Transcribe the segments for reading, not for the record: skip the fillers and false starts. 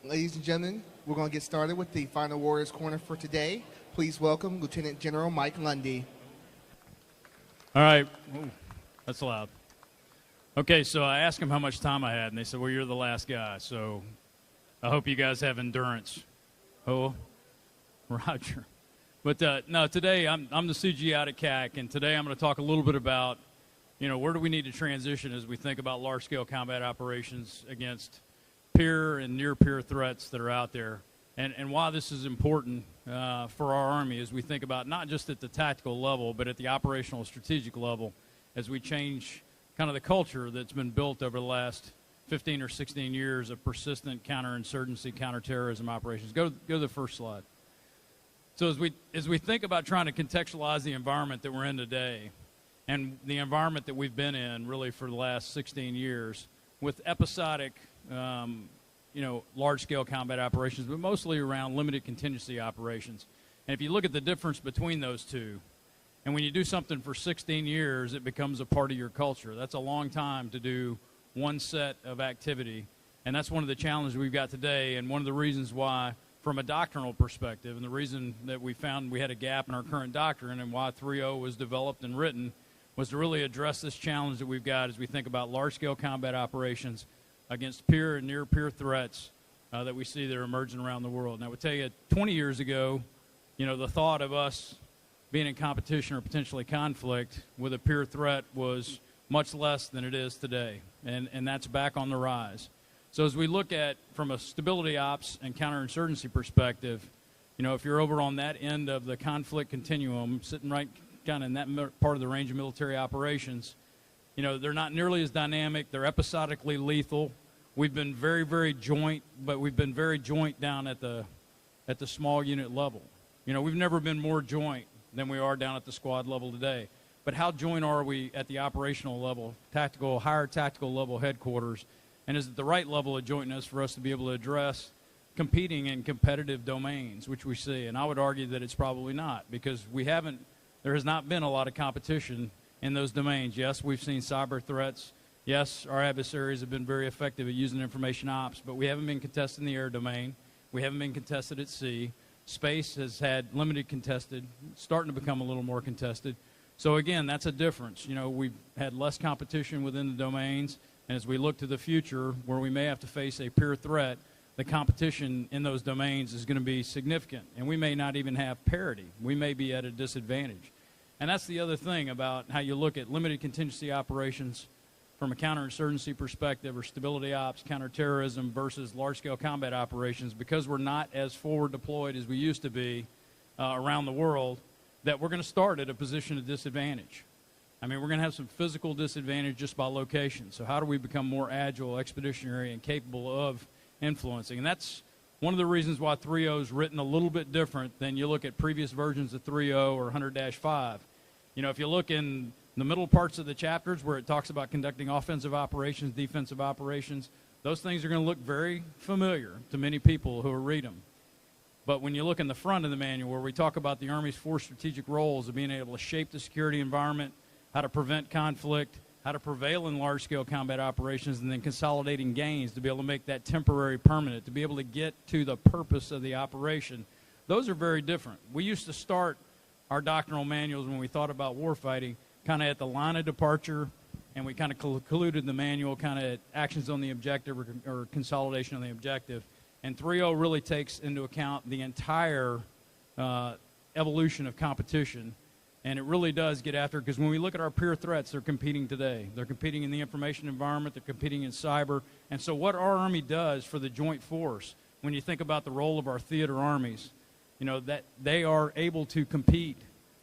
Ladies and gentlemen, we're going to get started with the Final Warriors Corner for today. Please welcome Lieutenant General Mike Lundy. All right. Ooh, that's loud. Okay, so I asked them how much time I had, and they said, well, you're the last guy, so I hope you guys have endurance. Oh, Roger. But no, today I'm the CG out at CAC, and today I'm going to talk a little bit about, where do we need to transition as we think about large-scale combat operations against peer and near-peer threats that are out there, and why this is important for our Army as we think about not just at the tactical level, but at the operational strategic level as we change kind of the culture that's been built over the last 15 or 16 years of persistent counterinsurgency, counterterrorism operations. Go to the first slide. So as we think about trying to contextualize the environment that we're in today and the environment that we've been in really for the last 16 years with episodic, large-scale combat operations, but mostly around limited contingency operations. And if you look at the difference between those two, and when you do something for 16 years, it becomes a part of your culture. That's a long time to do one set of activity, and that's one of the challenges we've got today, and one of the reasons why, from a doctrinal perspective, and the reason that we found we had a gap in our current doctrine and why 3.0 was developed and written was to really address this challenge that we've got as we think about large-scale combat operations against peer and near-peer threats that we see that are emerging around the world. And I would tell you, 20 years ago, the thought of us being in competition or potentially conflict with a peer threat was much less than it is today, and that's back on the rise. So as we look at, from a stability ops and counterinsurgency perspective, if you're over on that end of the conflict continuum, sitting right kind of in that part of the range of military operations, they're not nearly as dynamic. They're episodically lethal. We've been very, very joint, but we've been very joint down at the small unit level. We've never been more joint than we are down at the squad level today. But how joint are we at the operational level, higher tactical level headquarters, and is it the right level of jointness for us to be able to address competing in competitive domains, which we see? And I would argue that it's probably not, because there has not been a lot of competition in those domains. Yes, we've seen cyber threats. Yes, our adversaries have been very effective at using information ops, but we haven't been contested in the air domain. We haven't been contested at sea. Space has had limited contested, starting to become a little more contested. So again, that's a difference. We've had less competition within the domains, and as we look to the future where we may have to face a peer threat, the competition in those domains is going to be significant, and we may not even have parity. We may be at a disadvantage. And that's the other thing about how you look at limited contingency operations from a counterinsurgency perspective or stability ops, counterterrorism versus large-scale combat operations, because we're not as forward deployed as we used to be around the world, that we're going to start at a position of disadvantage. I mean, we're going to have some physical disadvantage just by location. So how do we become more agile, expeditionary, and capable of influencing? And that's one of the reasons why 3.0 is written a little bit different than you look at previous versions of 3.0 or 100-5. If you look in the middle parts of the chapters where it talks about conducting offensive operations, defensive operations, those things are going to look very familiar to many people who read them. But when you look in the front of the manual where we talk about the Army's 4 strategic roles of being able to shape the security environment, how to prevent conflict, how to prevail in large-scale combat operations, and then consolidating gains to be able to make that temporary permanent, to be able to get to the purpose of the operation, those are very different. We used to start our doctrinal manuals when we thought about warfighting kind of at the line of departure, and we kind of concluded the manual kind of actions on the objective or consolidation on the objective. And 3.0 really takes into account the entire evolution of competition, and it really does get after, because when we look at our peer threats, they're competing today. They're competing in the information environment, they're competing in cyber, and so what our Army does for the joint force, when you think about the role of our theater armies, that they are able to compete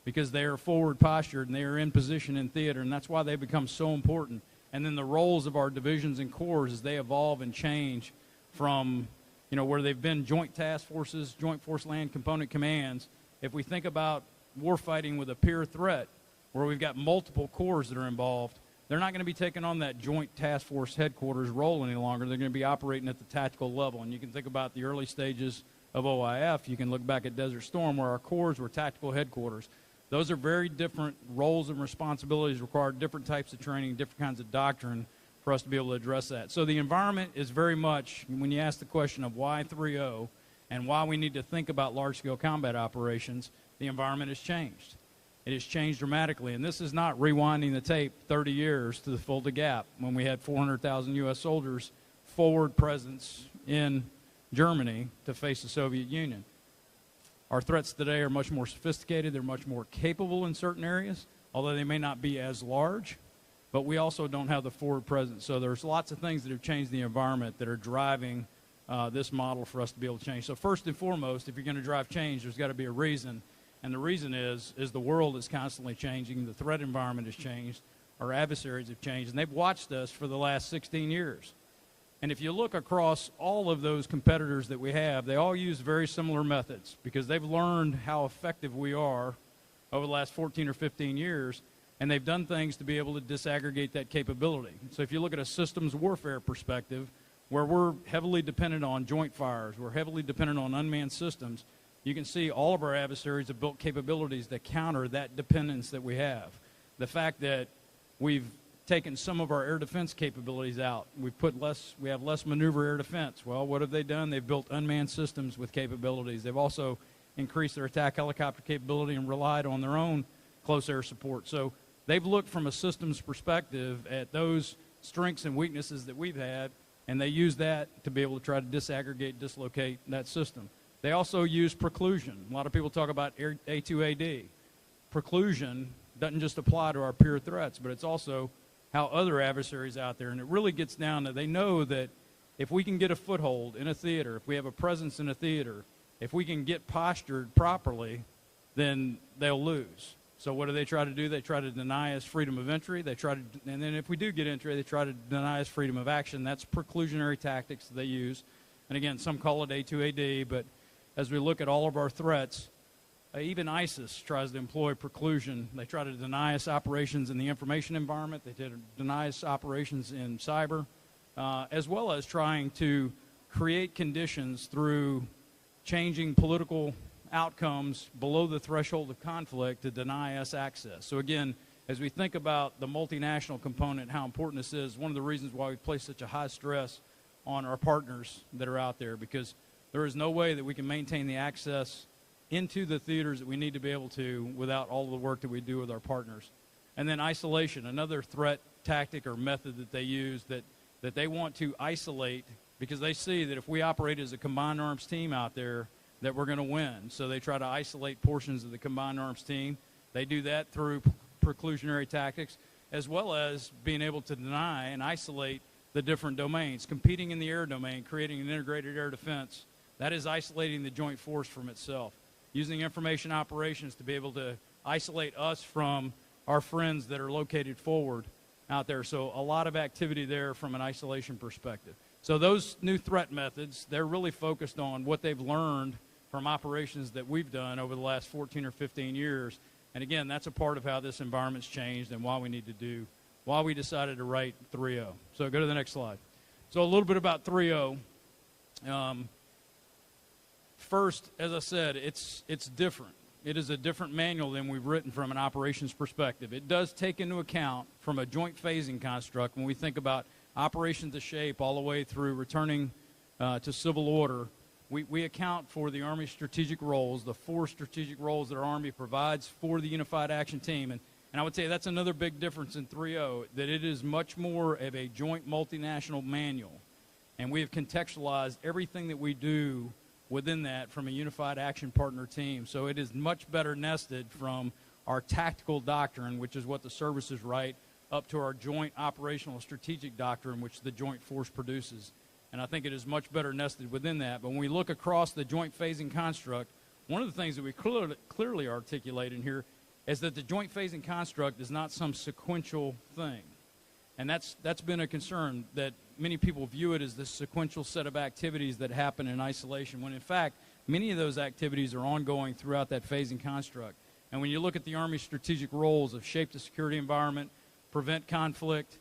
because they are forward postured and they are in position in theater, and that's why they become so important. And then the roles of our divisions and corps as they evolve and change from, where they've been joint task forces, joint force land component commands. If we think about warfighting with a peer threat, where we've got multiple corps that are involved, they're not going to be taking on that joint task force headquarters role any longer. They're going to be operating at the tactical level. And you can think about the early stages of OIF. You can look back at Desert Storm, where our corps were tactical headquarters. Those are very different roles and responsibilities, require different types of training, different kinds of doctrine for us to be able to address that. So the environment is very much, when you ask the question of why 3.0 and why we need to think about large-scale combat operations, the environment has changed. It has changed dramatically, and this is not rewinding the tape 30 years to the Fulda Gap when we had 400,000 U.S. soldiers forward presence in Germany to face the Soviet Union. Our threats today are much more sophisticated. They're much more capable in certain areas, although they may not be as large, but we also don't have the forward presence. So there's lots of things that have changed the environment that are driving this model for us to be able to change. So first and foremost, if you're going to drive change, there's got to be a reason. And the reason is the world is constantly changing. The threat environment has changed. Our adversaries have changed. And they've watched us for the last 16 years. And if you look across all of those competitors that we have, they all use very similar methods because they've learned how effective we are over the last 14 or 15 years. And they've done things to be able to disaggregate that capability. So if you look at a systems warfare perspective, where we're heavily dependent on joint fires, we're heavily dependent on unmanned systems, you can see all of our adversaries have built capabilities that counter that dependence that we have. The fact that we've taken some of our air defense capabilities out, we have less maneuver air defense. Well, what have they done? They've built unmanned systems with capabilities. They've also increased their attack helicopter capability and relied on their own close air support. So they've looked from a systems perspective at those strengths and weaknesses that we've had, and they use that to be able to try to disaggregate, dislocate that system. They also use preclusion. A lot of people talk about A2AD. Preclusion doesn't just apply to our peer threats, but it's also how other adversaries out there. And it really gets down to they know that if we can get a foothold in a theater, if we have a presence in a theater, if we can get postured properly, then they'll lose. So what do they try to do? They try to deny us freedom of entry. And then if we do get entry, they try to deny us freedom of action. That's preclusionary tactics that they use. And again, some call it A2AD, but as we look at all of our threats, even ISIS tries to employ preclusion. They try to deny us operations in the information environment. They deny us operations in cyber, as well as trying to create conditions through changing political outcomes below the threshold of conflict to deny us access. So again, as we think about the multinational component, how important this is, one of the reasons why we place such a high stress on our partners that are out there, because there is no way that we can maintain the access into the theaters that we need to be able to without all the work that we do with our partners. And then isolation, another threat tactic or method that they use that they want to isolate because they see that if we operate as a combined arms team out there, that we're going to win. So they try to isolate portions of the combined arms team. They do that through preclusionary tactics, as well as being able to deny and isolate the different domains. Competing in the air domain, creating an integrated air defense, that is isolating the joint force from itself. Using information operations to be able to isolate us from our friends that are located forward out there. So a lot of activity there from an isolation perspective. So those new threat methods, they're really focused on what they've learned from operations that we've done over the last 14 or 15 years. And again, that's a part of how this environment's changed and why we decided to write 3.0. So go to the next slide. So a little bit about 3.0. First, as I said, it's different. It is a different manual than we've written from an operations perspective. It does take into account from a joint phasing construct when we think about operations to shape all the way through returning to civil order. We account for the Army strategic roles, the 4 strategic roles that our Army provides for the Unified Action Team. And I would say that's another big difference in 3.0, that it is much more of a joint multinational manual. And we have contextualized everything that we do within that from a unified action partner team. So it is much better nested from our tactical doctrine, which is what the services write, up to our joint operational strategic doctrine, which the joint force produces. And I think it is much better nested within that. But when we look across the joint phasing construct, one of the things that we clearly articulate in here is that the joint phasing construct is not some sequential thing. And that's been a concern, that many people view it as this sequential set of activities that happen in isolation, when in fact, many of those activities are ongoing throughout that phasing construct. And when you look at the Army's strategic roles of shape the security environment, prevent conflict,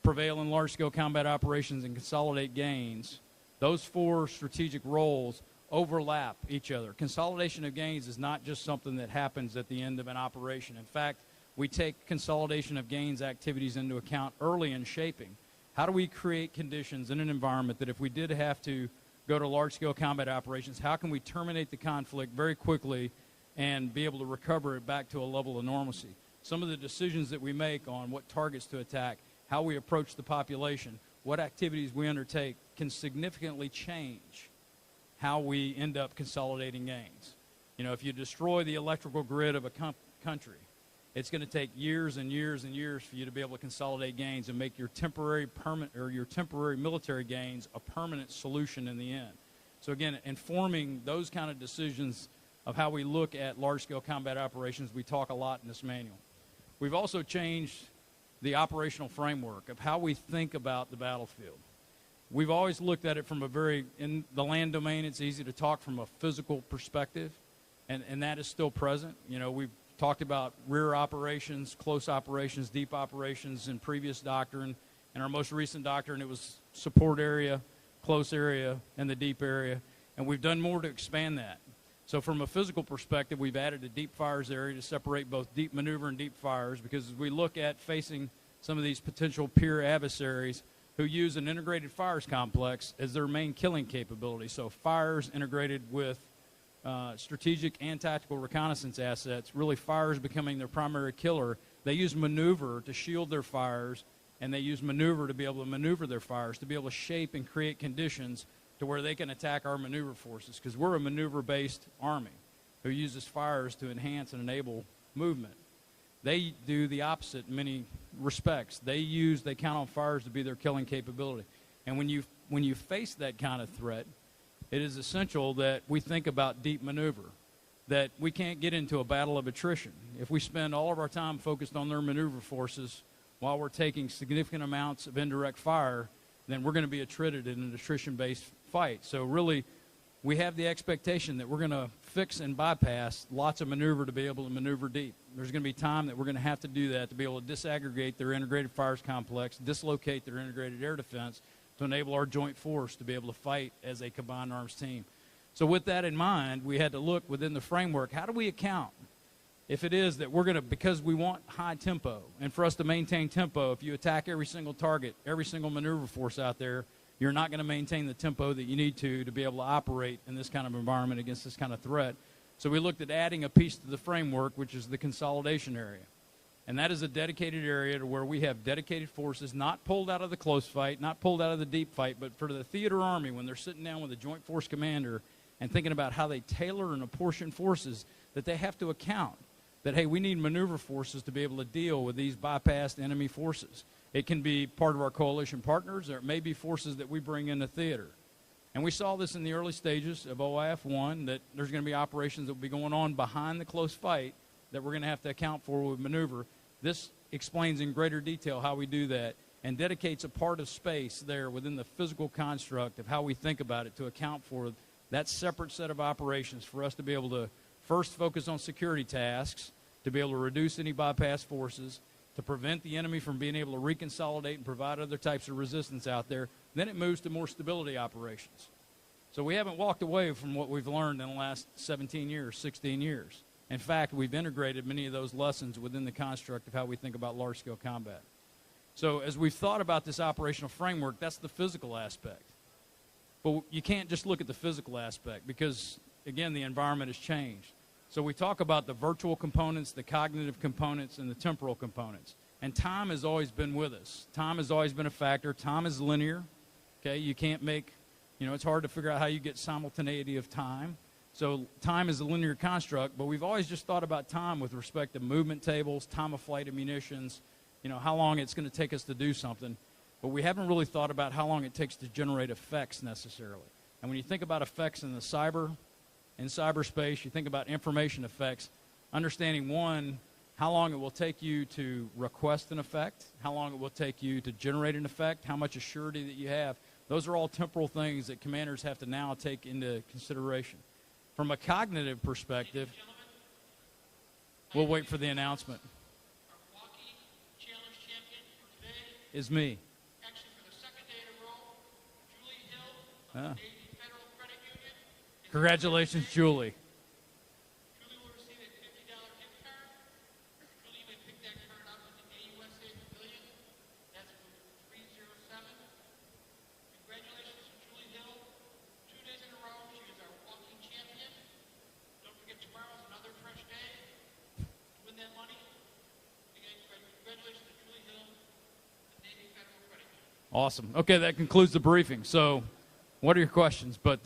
prevail in large-scale combat operations, and consolidate gains, those 4 strategic roles overlap each other. Consolidation of gains is not just something that happens at the end of an operation. In fact, we take consolidation of gains activities into account early in shaping. How do we create conditions in an environment that if we did have to go to large-scale combat operations, how can we terminate the conflict very quickly and be able to recover it back to a level of normalcy? Some of the decisions that we make on what targets to attack, how we approach the population, what activities we undertake can significantly change how we end up consolidating gains. You know, if you destroy the electrical grid of a country, it's going to take years and years and years for you to be able to consolidate gains and make your temporary military gains a permanent solution in the end. So again, informing those kind of decisions of how we look at large-scale combat operations, we talk a lot in this manual. We've also changed the operational framework of how we think about the battlefield. We've always looked at it from in the land domain, it's easy to talk from a physical perspective, and that is still present. You know, we've talked about rear operations, close operations, deep operations in previous doctrine. In our most recent doctrine, it was support area, close area, and the deep area, and we've done more to expand that. So from a physical perspective, we've added a deep fires area to separate both deep maneuver and deep fires, because as we look at facing some of these potential peer adversaries who use an integrated fires complex as their main killing capability, so fires integrated with strategic and tactical reconnaissance assets, really fires becoming their primary killer. They use maneuver to shield their fires, and they use maneuver to be able to maneuver their fires, to be able to shape and create conditions to where they can attack our maneuver forces, because we're a maneuver-based army who uses fires to enhance and enable movement. They do the opposite in many respects. They count on fires to be their killing capability. And when you face that kind of threat, it is essential that we think about deep maneuver, that we can't get into a battle of attrition. If we spend all of our time focused on their maneuver forces while we're taking significant amounts of indirect fire, then we're going to be attrited in an attrition-based fight. So really, we have the expectation that we're going to fix and bypass lots of maneuver to be able to maneuver deep. There's going to be time that we're going to have to do that to be able to disaggregate their integrated fires complex, dislocate their integrated air defense, to enable our joint force to be able to fight as a combined arms team. So with that in mind, we had to look within the framework, how do we account if it is that we're going to, because we want high tempo, and for us to maintain tempo, if you attack every single target, every single maneuver force out there, you're not going to maintain the tempo that you need to be able to operate in this kind of environment against this kind of threat. So we looked at adding a piece to the framework, which is the consolidation area. And that is a dedicated area to where we have dedicated forces, not pulled out of the close fight, not pulled out of the deep fight, but for the theater army, when they're sitting down with a joint force commander and thinking about how they tailor and apportion forces, that they have to account that, hey, we need maneuver forces to be able to deal with these bypassed enemy forces. It can be part of our coalition partners, or it may be forces that we bring into theater. And we saw this in the early stages of OIF-1, that there's going to be operations that will be going on behind the close fight that we're going to have to account for with maneuver. This explains in greater detail how we do that and dedicates a part of space there within the physical construct of how we think about it to account for that separate set of operations for us to be able to first focus on security tasks, to be able to reduce any bypass forces, to prevent the enemy from being able to reconsolidate and provide other types of resistance out there. Then it moves to more stability operations. So we haven't walked away from what we've learned in the last 17 years, 16 years. In fact, we've integrated many of those lessons within the construct of how we think about large-scale combat. So as we've thought about this operational framework, that's the physical aspect. But you can't just look at the physical aspect because, again, the environment has changed. So we talk about the virtual components, the cognitive components, and the temporal components. And time has always been with us. Time has always been a factor. Time is linear. Okay, you can't make, it's hard to figure out how you get simultaneity of time. So time is a linear construct, but we've always just thought about time with respect to movement tables, time of flight of munitions, how long it's going to take us to do something. But we haven't really thought about how long it takes to generate effects necessarily. And when you think about effects in cyberspace, you think about information effects, understanding, one, how long it will take you to request an effect, how long it will take you to generate an effect, how much assurity that you have. Those are all temporal things that commanders have to now take into consideration. From a cognitive perspective, we'll wait for the announcement. Our walking challenge champion for today Is me. actually for the second day in a row, Julie Hill of the Navy Federal Credit Union. Congratulations, Julie. Julie will receive a $50 gift card. Julie may pick that card up at the AUSA Pavilion. That's from 307 Awesome. Okay, that concludes the briefing. So what are your questions? But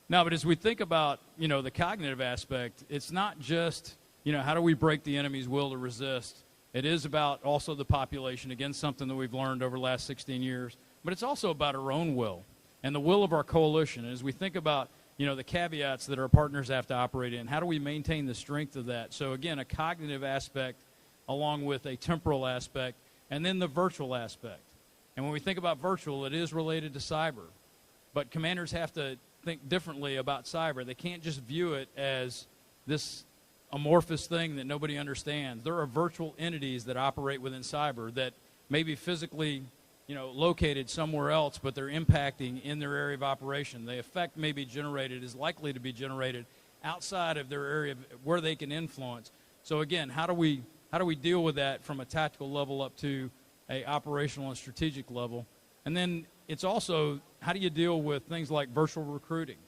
but as we think about, the cognitive aspect, it's not just, how do we break the enemy's will to resist? It is about also the population, again, something that we've learned over the last 16 years. But it's also about our own will and the will of our coalition. As we think about, the caveats that our partners have to operate in, how do we maintain the strength of that? So, again, a cognitive aspect along with a temporal aspect, and then the virtual aspect. And when we think about virtual, it is related to cyber. But commanders have to think differently about cyber. They can't just view it as this amorphous thing that nobody understands. There are virtual entities that operate within cyber that may be physically, located somewhere else, but they're impacting in their area of operation. The effect may be generated, is likely to be generated outside of their area of where they can influence. So again, how do we deal with that from a tactical level up to a operational and strategic level? And then it's also, how do you deal with things like virtual recruiting?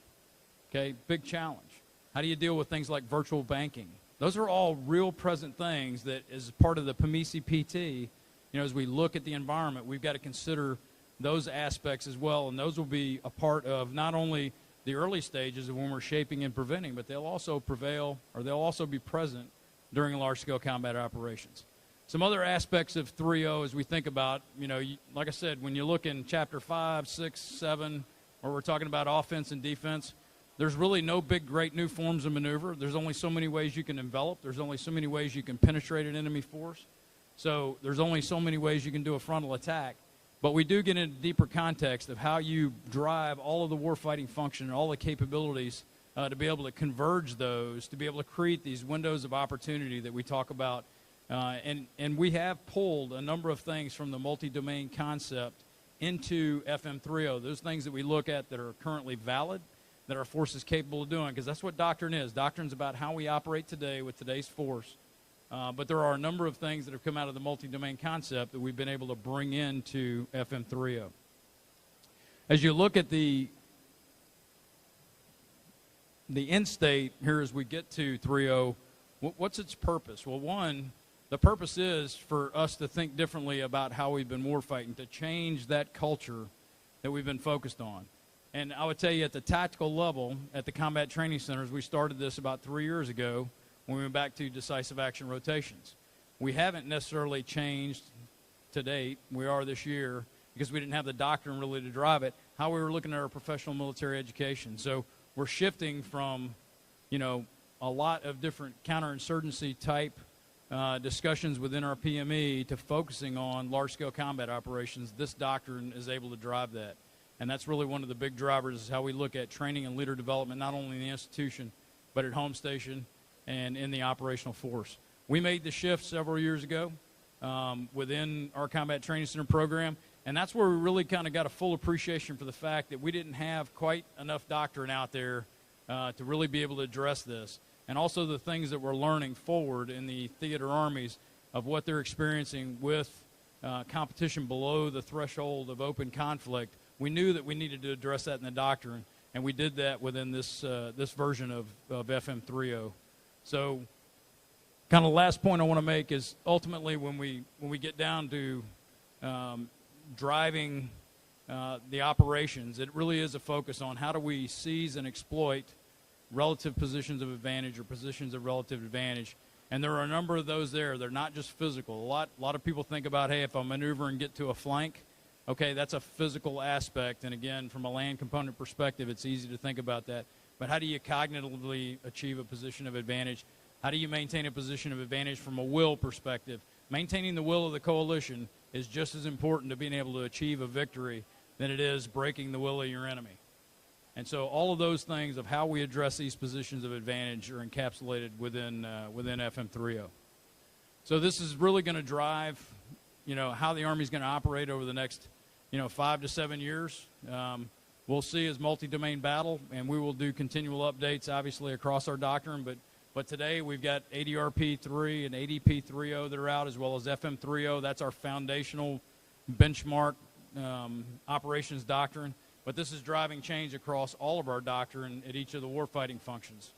Okay, big challenge. How do you deal with things like virtual banking? Those are all real present things that, as part of the PMISI PT, as we look at the environment, we've got to consider those aspects as well, and those will be a part of not only the early stages of when we're shaping and preventing, but they'll also be present during large-scale combat operations. Some other aspects of 3.0 as we think about, like I said, when you look in Chapter 5, 6, 7, where we're talking about offense and defense, there's really no big, great new forms of maneuver. There's only so many ways you can envelop. There's only so many ways you can penetrate an enemy force. So there's only so many ways you can do a frontal attack. But we do get into deeper context of how you drive all of the warfighting function and all the capabilities to be able to converge those, to be able to create these windows of opportunity that we talk about. And we have pulled a number of things from the multi-domain concept into FM3.0, those things that we look at that are currently valid, that our force is capable of doing, because that's what doctrine is. Doctrine's about how we operate today with today's force. But there are a number of things that have come out of the multi-domain concept that we've been able to bring into FM3.0. As you look at the end state here as we get to 3.0, what's its purpose? Well, one, the purpose is for us to think differently about how we've been warfighting, to change that culture that we've been focused on. And I would tell you at the tactical level, at the combat training centers, we started this about 3 years ago when we went back to decisive action rotations. We haven't necessarily changed to date. We are this year because we didn't have the doctrine really to drive it, how we were looking at our professional military education. So we're shifting from, a lot of different counterinsurgency type discussions within our PME to focusing on large-scale combat operations. This doctrine is able to drive that. And that's really one of the big drivers, is how we look at training and leader development, not only in the institution, but at home station and in the operational force. We made the shift several years ago within our combat training center program, and that's where we really kind of got a full appreciation for the fact that we didn't have quite enough doctrine out there to really be able to address this. And also the things that we're learning forward in the theater armies of what they're experiencing with competition below the threshold of open conflict. We knew that we needed to address that in the doctrine, and we did that within this version of FM3.0. So kind of the last point I want to make is ultimately when we get down to driving the operations, it really is a focus on how do we seize and exploit relative positions of advantage or positions of relative advantage. And there are a number of those there. They're not just physical. A lot of people think about, hey, if I maneuver and get to a flank, okay, that's a physical aspect. And again, from a land component perspective, it's easy to think about that. But how do you cognitively achieve a position of advantage? How do you maintain a position of advantage from a will perspective? Maintaining the will of the coalition is just as important to being able to achieve a victory than it is breaking the will of your enemy. And so all of those things of how we address these positions of advantage are encapsulated within FM3.0. So this is really going to drive, how the Army's going to operate over the next, 5 to 7 years. We'll see as multi-domain battle, and we will do continual updates, obviously, across our doctrine. But today we've got ADRP 3 and ADP 3.0 that are out, as well as FM 3.0. That's our foundational benchmark operations doctrine. But this is driving change across all of our doctrine at each of the warfighting functions.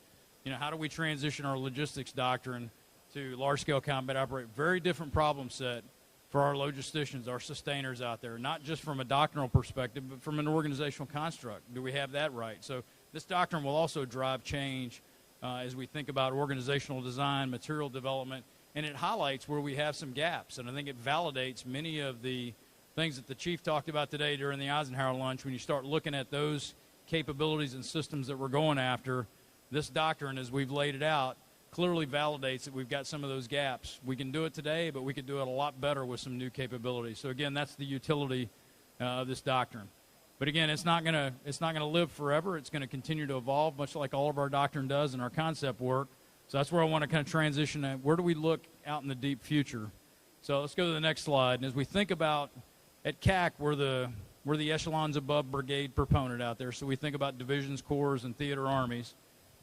How do we transition our logistics doctrine to large-scale combat operate? Very different problem set for our logisticians, our sustainers out there, not just from a doctrinal perspective, but from an organizational construct. Do we have that right? So this doctrine will also drive change as we think about organizational design, material development, and it highlights where we have some gaps. And I think it validates many of the things that the chief talked about today during the Eisenhower lunch. When you start looking at those capabilities and systems that we're going after, this doctrine, as we've laid it out, clearly validates that we've got some of those gaps. We can do it today, but we could do it a lot better with some new capabilities. So again, that's the utility of this doctrine. But again, it's not gonna live forever. It's going to continue to evolve, much like all of our doctrine does and our concept work. So that's where I want to kind of transition at. Where do we look out in the deep future? So let's go to the next slide. And as we think about at CAC, we're the echelons above brigade proponent out there. So we think about divisions, corps, and theater armies.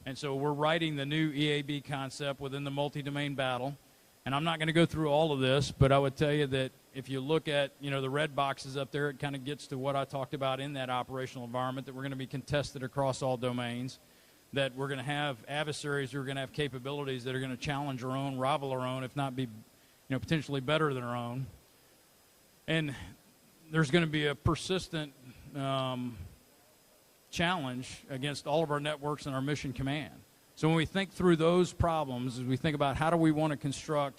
And so we're writing the new EAB concept within the multi-domain battle. And I'm not going to go through all of this, but I would tell you that if you look at, the red boxes up there, it kind of gets to what I talked about in that operational environment, that we're going to be contested across all domains, that we're going to have adversaries who are going to have capabilities that are going to challenge our own, rival our own, if not be, potentially better than our own. And there's going to be a persistent challenge against all of our networks and our mission command. So when we think through those problems, as we think about how do we want to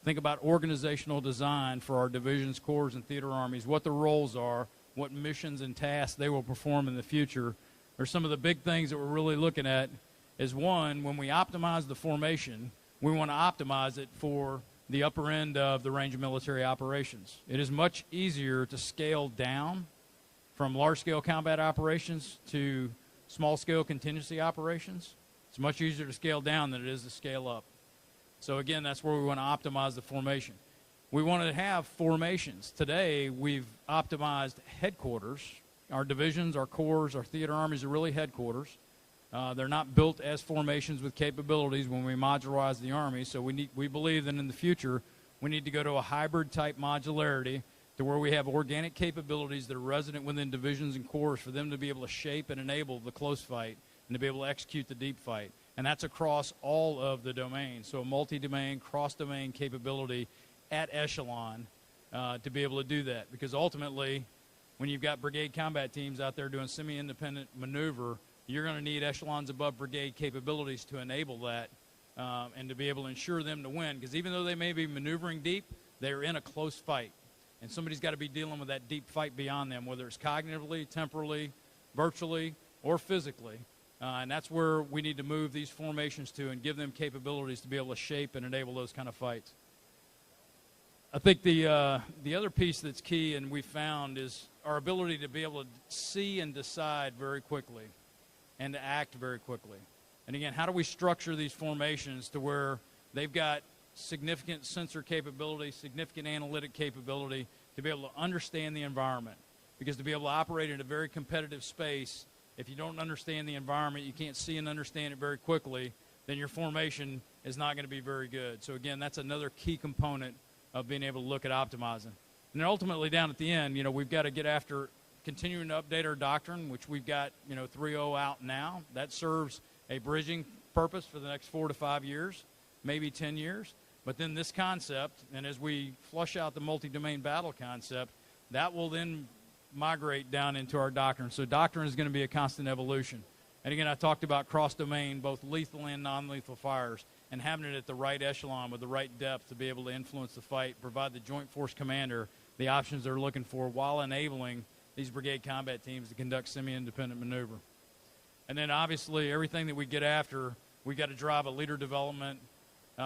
think about organizational design for our divisions, corps, and theater armies, what the roles are, what missions and tasks they will perform in the future, or some of the big things that we're really looking at is, one, when we optimize the formation, we want to optimize it for the upper end of the range of military operations. It is much easier to scale down from large-scale combat operations to small-scale contingency operations. It's much easier to scale down than it is to scale up. So again, that's where we want to optimize the formation. We want to have formations. Today, we've optimized headquarters. Our divisions, our corps, our theater armies are really headquarters. They're not built as formations with capabilities when we modularize the Army. So we believe that in the future, we need to go to a hybrid-type modularity to where we have organic capabilities that are resident within divisions and corps for them to be able to shape and enable the close fight and to be able to execute the deep fight. And that's across all of the domains. So a multi-domain, cross-domain capability at echelon to be able to do that. Because ultimately, when you've got brigade combat teams out there doing semi-independent maneuver, you're going to need echelons above brigade capabilities to enable that and to be able to ensure them to win. Because even though they may be maneuvering deep, they're in a close fight. And somebody's got to be dealing with that deep fight beyond them, whether it's cognitively, temporally, virtually, or physically. And that's where we need to move these formations to and give them capabilities to be able to shape and enable those kind of fights. I think the other piece that's key and we found is our ability to be able to see and decide very quickly and to act very quickly. And again, how do we structure these formations to where they've got significant sensor capability, significant analytic capability to be able to understand the environment? Because to be able to operate in a very competitive space, if you don't understand the environment, you can't see and understand it very quickly, then your formation is not going to be very good. So again, that's another key component of being able to look at optimizing. And then ultimately down at the end, we've got to get after continuing to update our doctrine, which we've got, 3.0 out now. That serves a bridging purpose for the next 4 to 5 years, maybe 10 years. But then this concept, and as we flush out the multi-domain battle concept, that will then migrate down into our doctrine. So doctrine is going to be a constant evolution. And again, I talked about cross-domain, both lethal and non-lethal fires, and having it at the right echelon with the right depth to be able to influence the fight, provide the Joint Force Commander the options they're looking for while enabling these brigade combat teams to conduct semi-independent maneuver. And then obviously everything that we get after, we got to drive a leader development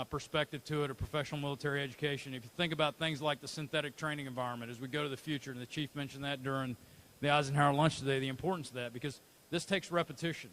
perspective to it, a professional military education. If you think about things like the synthetic training environment as we go to the future, and the chief mentioned that during the Eisenhower lunch today, the importance of that, because this takes repetition.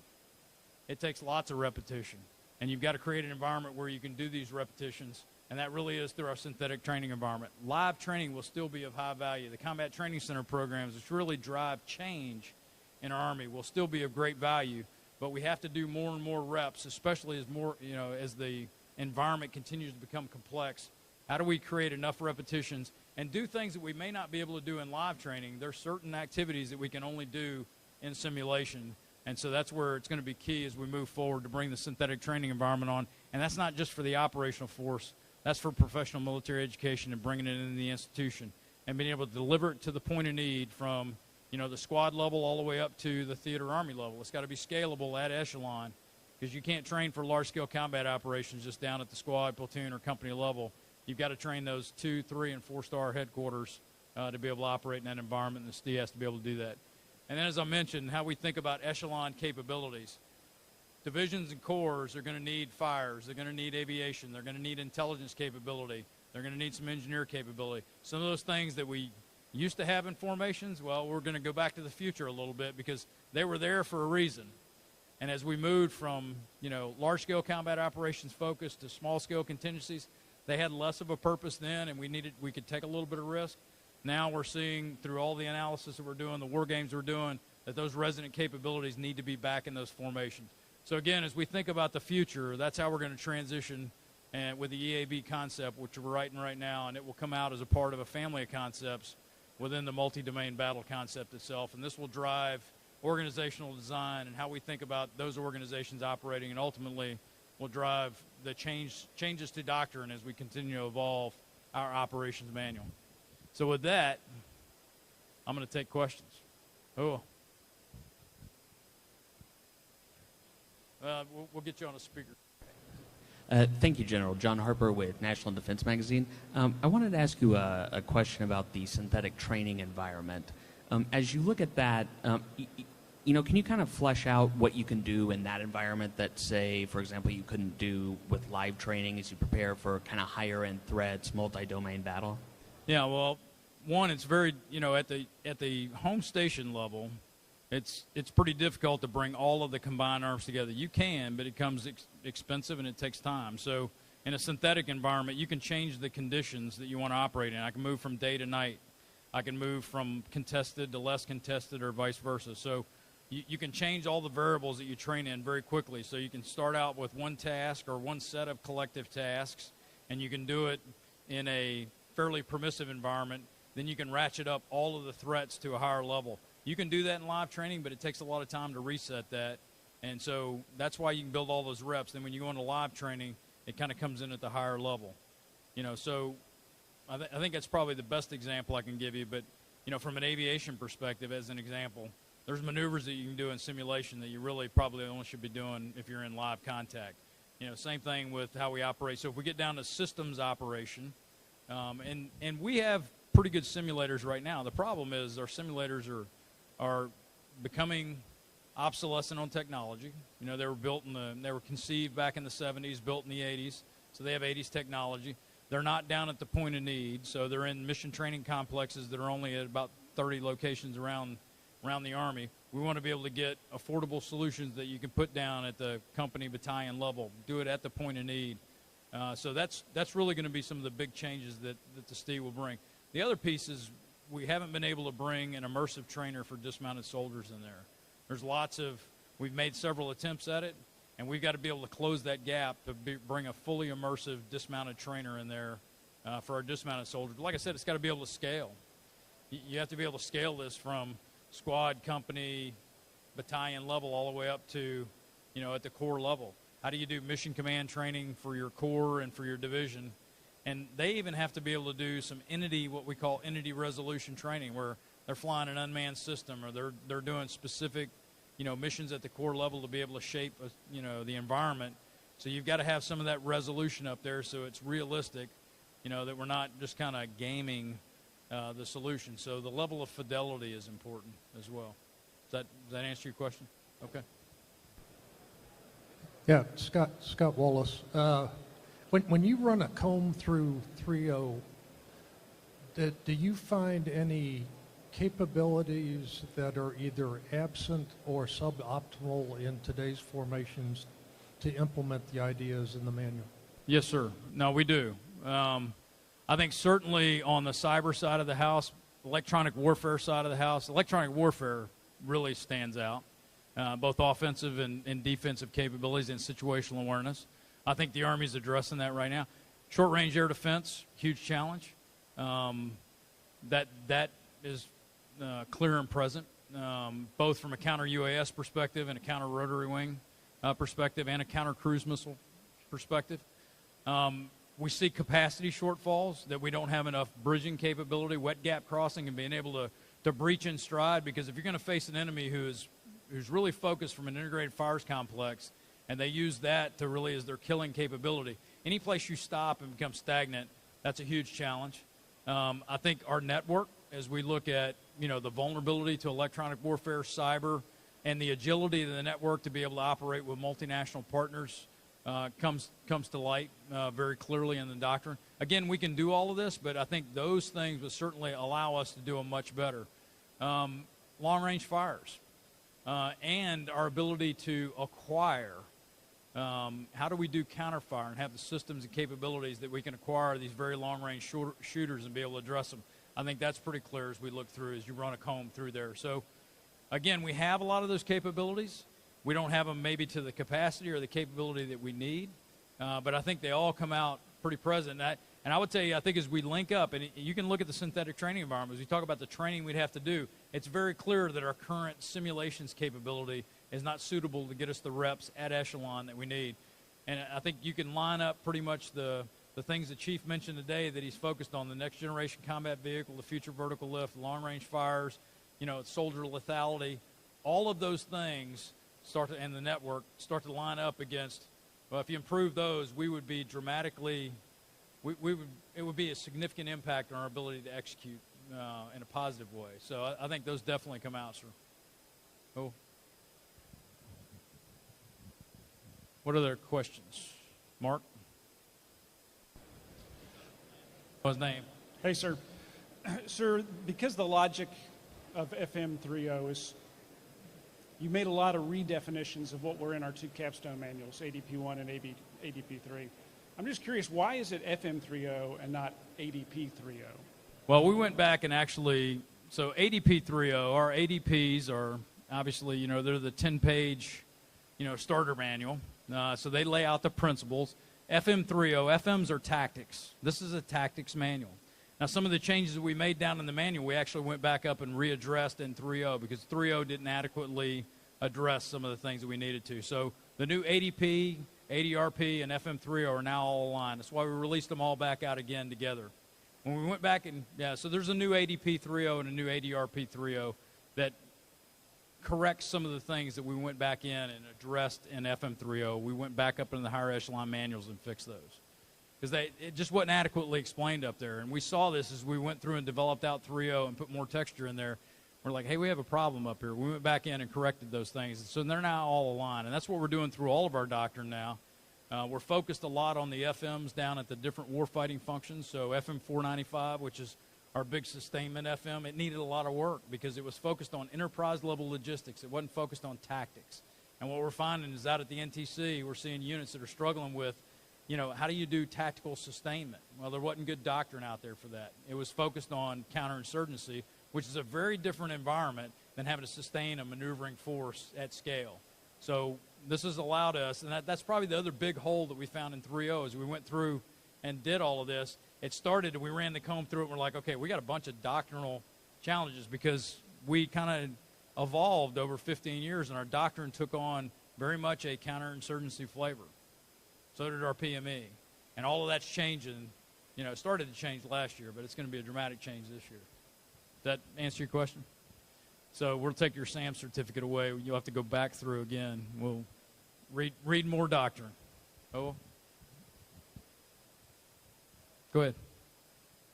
It takes lots of repetition. And you've got to create an environment where you can do these repetitions, and that really is through our synthetic training environment. Live training will still be of high value. The Combat Training Center programs, which really drive change in our Army, will still be of great value, but we have to do more and more reps, especially as more, as the environment continues to become complex. How do we create enough repetitions and do things that we may not be able to do in live training? There's certain activities that we can only do in simulation, and so that's where it's going to be key as we move forward to bring the synthetic training environment on. And that's not just for the operational force, That's for professional military education and bringing it into the institution and being able to deliver it to the point of need from, the squad level all the way up to the theater army level. It's got to be scalable at echelon, because you can't train for large-scale combat operations just down at the squad, platoon, or company level. You've got to train those 2, 3, and 4-star headquarters to be able to operate in that environment, and the SD has to be able to do that. And then, as I mentioned, how we think about echelon capabilities. Divisions and corps are going to need fires. They're going to need aviation. They're going to need intelligence capability. They're going to need some engineer capability. Some of those things that we used to have in formations, well, we're going to go back to the future a little bit because they were there for a reason. And as we moved from, large-scale combat operations focus to small-scale contingencies, they had less of a purpose then, and we could take a little bit of risk. Now we're seeing through all the analysis that we're doing, the war games we're doing, that those resident capabilities need to be back in those formations. So again, as we think about the future, that's how we're going to transition and with the EAB concept, which we're writing right now, and it will come out as a part of a family of concepts within the multi-domain battle concept itself. And this will drive organizational design and how we think about those organizations operating, and ultimately will drive the changes to doctrine as we continue to evolve our operations manual. So with that, I'm going to take questions. We'll get you on a speaker. Thank you, General. John Harper with National Defense Magazine. I wanted to ask you a question about the synthetic training environment. As you look at that, can you kind of flesh out what you can do in that environment that, say, for example, you couldn't do with live training as you prepare for kind of higher-end threats, multi-domain battle? Yeah, well, one, it's very, at the home station level, it's pretty difficult to bring all of the combined arms together. You can, but it comes expensive and it takes time. So in a synthetic environment, you can change the conditions that you want to operate in. I can move from day to night. I can move from contested to less contested or vice versa. So you can change all the variables that you train in very quickly. So you can start out with one task or one set of collective tasks, and you can do it in a fairly permissive environment. Then you can ratchet up all of the threats to a higher level. You can do that in live training, but it takes a lot of time to reset that. And so that's why you can build all those reps. Then when you go into live training, it kind of comes in at the higher level. So I think that's probably the best example I can give you. But, from an aviation perspective, as an example, there's maneuvers that you can do in simulation that you really probably only should be doing if you're in live contact. Same thing with how we operate. So if we get down to systems operation, and we have pretty good simulators right now. The problem is our simulators are becoming obsolescent on technology. They were conceived back in the 70s, built in the 80s, so they have 80s technology. They're not down at the point of need, so they're in mission training complexes that are only at about 30 locations around the Army. We want to be able to get affordable solutions that you can put down at the company battalion level, do it at the point of need. So that's really going to be some of the big changes that the STE will bring. The other piece is we haven't been able to bring an immersive trainer for dismounted soldiers in there. We've made several attempts at it, and we've got to be able to close that gap to bring a fully immersive dismounted trainer in there for our dismounted soldiers. But like I said, it's got to be able to scale. You have to be able to scale this from squad, company, battalion level all the way up to, at the corps level. How do you do mission command training for your corps and for your division? And they even have to be able to do some what we call entity resolution training, where they're flying an unmanned system or they're doing specific, missions at the corps level to be able to shape, the environment. So you've got to have some of that resolution up there so it's realistic, that we're not just kind of gaming the solution. So the level of fidelity is important as well. Does that answer your question? Okay. Yeah, Scott Wallace. When you run a comb through 3.0, do you find any capabilities that are either absent or suboptimal in today's formations to implement the ideas in the manual? Yes, sir. No, we do. I think certainly on the cyber side of the house, electronic warfare side of the house, electronic warfare really stands out, both offensive and defensive capabilities and situational awareness. I think the Army's addressing that right now. Short-range air defense, huge challenge. That is clear and present, both from a counter-UAS perspective and a counter-rotary wing perspective and a counter-cruise missile perspective. We see capacity shortfalls, that we don't have enough bridging capability, wet gap crossing, and being able to breach in stride, because if you're going to face an enemy who's really focused from an integrated fires complex, and they use that to really as their killing capability, any place you stop and become stagnant, that's a huge challenge. I think our network, as we look at, the vulnerability to electronic warfare, cyber, and the agility of the network to be able to operate with multinational partners comes to light very clearly in the doctrine. Again, we can do all of this, but I think those things would certainly allow us to do them much better. Long-range fires and our ability to acquire. How do we do counterfire and have the systems and capabilities that we can acquire these very long-range shooters and be able to address them? I think that's pretty clear as we look through, as you run a comb through there. So, again, we have a lot of those capabilities. We don't have them maybe to the capacity or the capability that we need, but I think they all come out pretty present. And I would tell you, I think as we link up, and you can look at the synthetic training environment, as we talk about the training we'd have to do, it's very clear that our current simulations capability is not suitable to get us the reps at echelon that we need. And I think you can line up pretty much the things the Chief mentioned today that he's focused on, the next generation combat vehicle, the future vertical lift, long-range fires, soldier lethality. All of those things and the network start to line up against, well, if you improve those, we would be dramatically, it would be a significant impact on our ability to execute in a positive way. So I think those definitely come out, sir. Oh. What other questions? Mark? What's his name? Hey, sir. Sir, because the logic of FM30 is, you made a lot of redefinitions of what were in our two capstone manuals, ADP1 and ADP3. I'm just curious, why is it FM30 and not ADP30? Well, we went back and actually, so ADP30, our ADPs are obviously, they're the 10-page, starter manual. So they lay out the principles. FM30, FMs are tactics. This is a tactics manual. Now, some of the changes that we made down in the manual, we actually went back up and readdressed in 3.0 because 3.0 didn't adequately address some of the things that we needed to. So the new ADP, ADRP, and FM30 are now all aligned. That's why we released them all back out again together. When we went back and, so there's a new ADP 3.0 and a new ADRP 3.0 that corrects some of the things that we went back in and addressed in FM 3.0. We went back up in the higher echelon manuals and fixed those because it just wasn't adequately explained up there. And we saw this as we went through and developed out 3.0 and put more texture in there. We're like, hey, we have a problem up here. We went back in and corrected those things. And so they're now all aligned. And that's what we're doing through all of our doctrine now. We're focused a lot on the FMs down at the different warfighting functions. So FM 495, which is our big sustainment FM, it needed a lot of work because it was focused on enterprise-level logistics. It wasn't focused on tactics. And what we're finding is out at the NTC, we're seeing units that are struggling with, how do you do tactical sustainment? Well, there wasn't good doctrine out there for that. It was focused on counterinsurgency, which is a very different environment than having to sustain a maneuvering force at scale. So this has allowed us, and that's probably the other big hole that we found in 3.0 as we went through and did all of this. It started, and we ran the comb through it, and we're like, okay, we got a bunch of doctrinal challenges because we kind of evolved over 15 years, and our doctrine took on very much a counterinsurgency flavor. So did our PME. And all of that's changing. It started to change last year, but it's going to be a dramatic change this year. Does that answer your question? So we'll take your SAM certificate away. You'll have to go back through again. We'll read more doctrine. Oh. Go ahead.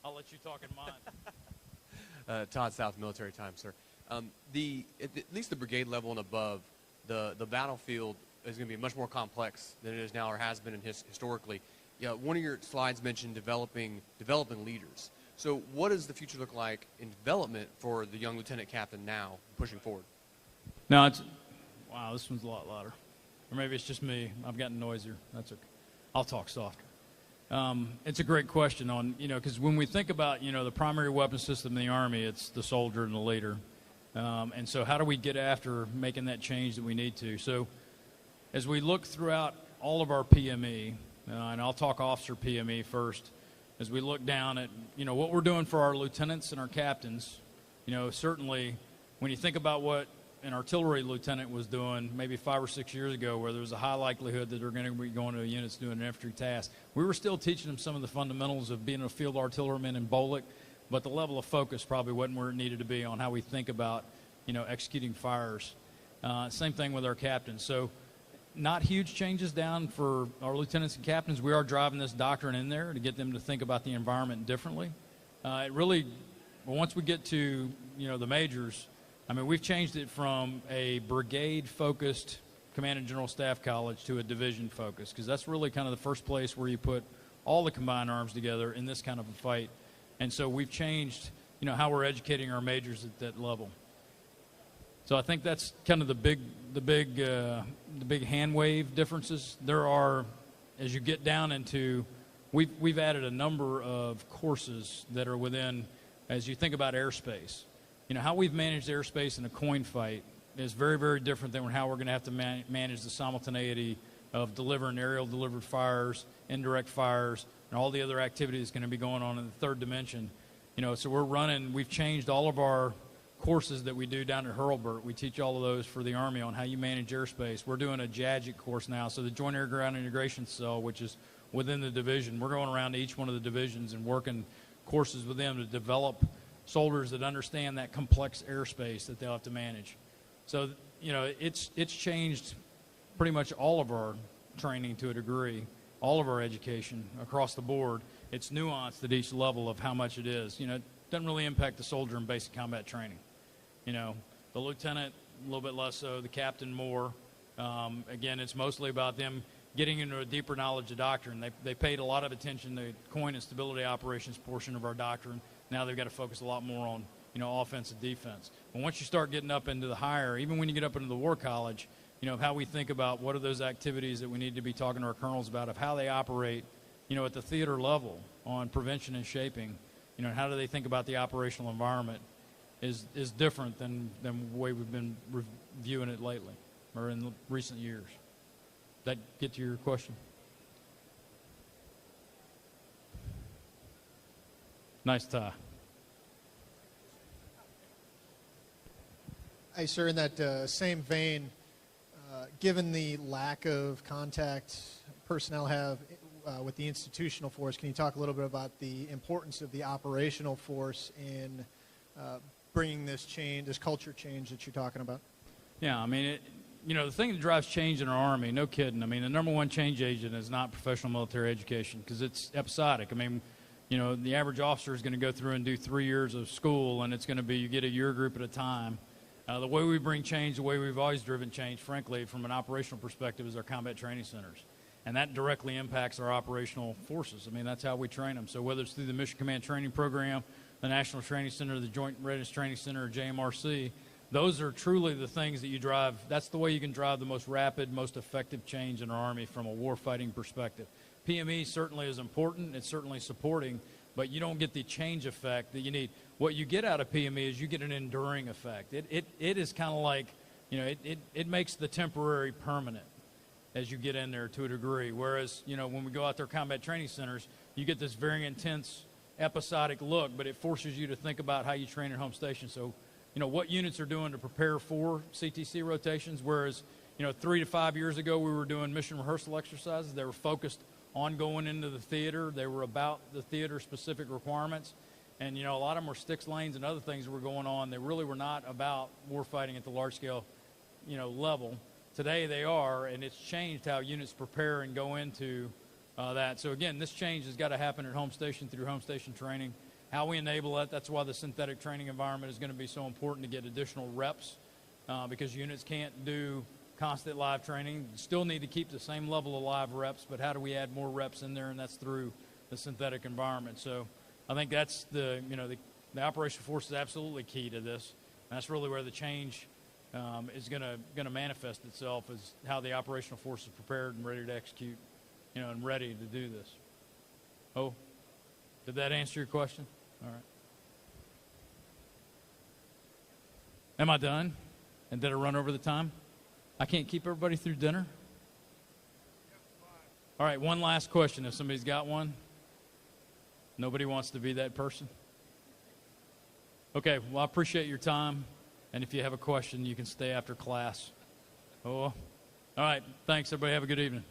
I'll let you talk in mine. Todd South, Military Times, sir. At least the brigade level and above, the battlefield is going to be much more complex than it is now or has been historically. Yeah, one of your slides mentioned developing leaders. So what does the future look like in development for the young lieutenant captain now pushing forward? No, wow, this one's a lot louder. Or maybe it's just me. I've gotten noisier. That's okay. I'll talk softer. It's a great question on, because when we think about, the primary weapon system in the Army, it's the soldier and the leader. And so how do we get after making that change that we need to? So as we look throughout all of our PME, and I'll talk officer PME first, as we look down at, what we're doing for our lieutenants and our captains, certainly when you think about what an artillery lieutenant was doing maybe 5 or 6 years ago, where there was a high likelihood that they're going to be going to a unit's doing an infantry task. We were still teaching them some of the fundamentals of being a field artilleryman in BOLIC, but the level of focus probably wasn't where it needed to be on how we think about, executing fires. Same thing with our captains. So not huge changes down for our lieutenants and captains. We are driving this doctrine in there to get them to think about the environment differently. Once we get to, the majors, I mean, we've changed it from a brigade-focused command and general staff college to a division focus, because that's really kind of the first place where you put all the combined arms together in this kind of a fight. And so we've changed, how we're educating our majors at that level. So I think that's kind of the big hand wave differences. There are, as you get down into, we've added a number of courses that are within, as you think about airspace. How we've managed airspace in a coin fight is very, very different than how we're going to have to manage the simultaneity of delivering aerial delivered fires, indirect fires, and all the other activity that's going to be going on in the third dimension. So we've changed all of our courses that we do down at Hurlburt. We teach all of those for the Army on how you manage airspace. We're doing a JAGIC course now, so the Joint Air Ground Integration Cell, which is within the division. We're going around to each one of the divisions and working courses with them to develop soldiers that understand that complex airspace that they'll have to manage. So, it's changed pretty much all of our training to a degree, all of our education across the board. It's nuanced at each level of how much it is. It doesn't really impact the soldier in basic combat training. The lieutenant, a little bit less so, the captain more. Again, it's mostly about them getting into a deeper knowledge of doctrine. They paid a lot of attention to the coin and stability operations portion of our doctrine. Now they've got to focus a lot more on, offense and defense. But once you start getting up into the higher, even when you get up into the war college, how we think about what are those activities that we need to be talking to our colonels about, of how they operate, at the theater level on prevention and shaping, how do they think about the operational environment is different than the way we've been reviewing it lately or in the recent years. That get to your question? Nice tie. Hey, sir, in that same vein, given the lack of contact personnel have with the institutional force, can you talk a little bit about the importance of the operational force in bringing this change, this culture change that you're talking about? Yeah, I mean, the thing that drives change in our Army, no kidding, I mean, the number one change agent is not professional military education, because it's episodic. I mean, the average officer is going to go through and do 3 years of school, and it's going to be you get a year group at a time. The way we bring change, the way we've always driven change, frankly, from an operational perspective, is our combat training centers. And that directly impacts our operational forces. I mean, that's how we train them. So whether it's through the Mission Command Training Program, the National Training Center, the Joint Readiness Training Center, or JMRC, those are truly the things that you drive. That's the way you can drive the most rapid, most effective change in our Army from a warfighting perspective. PME certainly is important. It's certainly supporting, but you don't get the change effect that you need. What you get out of PME is you get an enduring effect. It is kind of like, it makes the temporary permanent as you get in there to a degree. Whereas, when we go out there combat training centers, you get this very intense episodic look, but it forces you to think about how you train at home station. So, what units are doing to prepare for CTC rotations, whereas, 3 to 5 years ago we were doing mission rehearsal exercises. They were focused on going into the theater. They were about the theater-specific requirements. And, a lot of them were sticks lanes and other things that were going on. They really were not about warfighting at the large-scale, level. Today they are, and it's changed how units prepare and go into that. So, again, this change has got to happen at home station through home station training. How we enable it, that's why the synthetic training environment is going to be so important to get additional reps, because units can't do constant live training. You still need to keep the same level of live reps, but how do we add more reps in there, and that's through the synthetic environment. So I think that's the operational force is absolutely key to this. And that's really where the change is going to manifest itself, is how the operational force is prepared and ready to execute, and ready to do this. Oh, did that answer your question? All right. Am I done? And did I run over the time? I can't keep everybody through dinner? All right, one last question if somebody's got one. Nobody wants to be that person? Okay, well, I appreciate your time. And if you have a question, you can stay after class. Oh, all right. Thanks, everybody. Have a good evening.